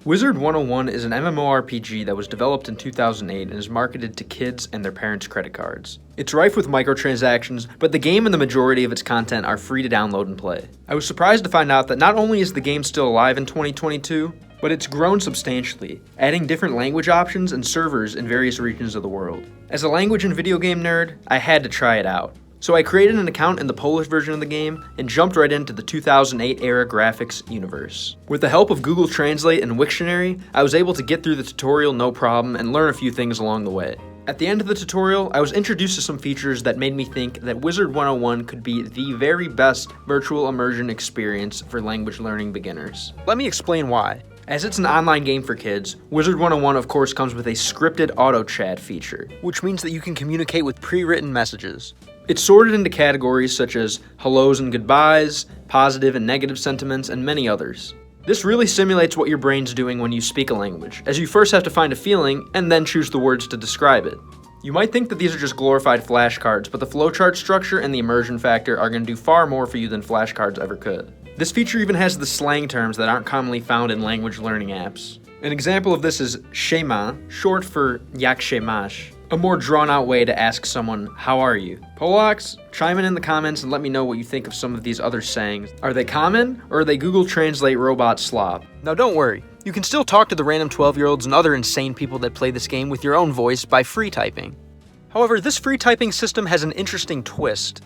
Wizard 101 is an MMORPG that was developed in 2008 and is marketed to kids and their parents' credit cards. It's rife with microtransactions, but the game and the majority of its content are free to download and play. I was surprised to find out that not only is the game still alive in 2022, but it's grown substantially, adding different language options and servers in various regions of the world. As a language and video game nerd, I had to try it out. So I created an account in the Polish version of the game and jumped right into the 2008 era graphics universe. With the help of Google Translate and Wiktionary, I was able to get through the tutorial no problem and learn a few things along the way. At the end of the tutorial, I was introduced to some features that made me think that Wizard 101 could be the very best virtual immersion experience for language learning beginners. Let me explain why. As it's an online game for kids, Wizard 101 of course comes with a scripted auto chat feature, which means that you can communicate with pre-written messages. It's sorted into categories such as hellos and goodbyes, positive and negative sentiments, and many others. This really simulates what your brain's doing when you speak a language, as you first have to find a feeling and then choose the words to describe it. You might think that these are just glorified flashcards, but the flowchart structure and the immersion factor are going to do far more for you than flashcards ever could. This feature even has the slang terms that aren't commonly found in language learning apps. An example of this is shema, short for jak się masz, a more drawn-out way to ask someone, how are you? Polacks, chime in the comments and let me know what you think of some of these other sayings. Are they common, or are they Google Translate robot slop? Now don't worry, you can still talk to the random 12-year-olds and other insane people that play this game with your own voice by free typing. However, this free typing system has an interesting twist.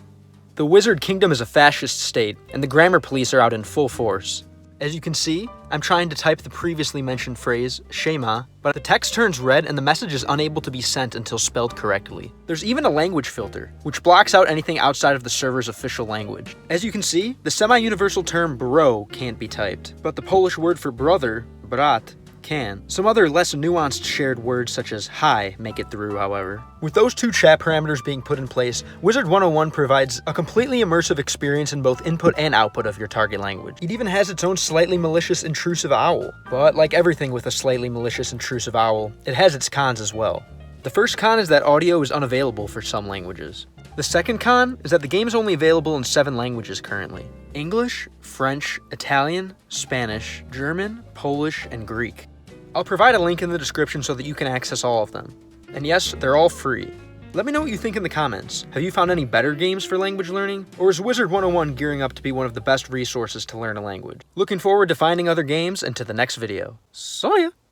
The Wizard Kingdom is a fascist state, and the grammar police are out in full force. As you can see, I'm trying to type the previously mentioned phrase, shema, but the text turns red and the message is unable to be sent until spelled correctly. There's even a language filter, which blocks out anything outside of the server's official language. As you can see, the semi-universal term bro can't be typed, but the Polish word for brother, brat, can. Some other less nuanced shared words such as hi make it through, however. With those two chat parameters being put in place, Wizard 101 provides a completely immersive experience in both input and output of your target language. It even has its own slightly malicious intrusive owl. But like everything with a slightly malicious intrusive owl, it has its cons as well. The first con is that audio is unavailable for some languages. The second con is that the game is only available in 7 languages currently: English, French, Italian, Spanish, German, Polish, and Greek. I'll provide a link in the description so that you can access all of them. And yes, they're all free. Let me know what you think in the comments. Have you found any better games for language learning? Or is Wizard 101 gearing up to be one of the best resources to learn a language? Looking forward to finding other games and to the next video. See ya!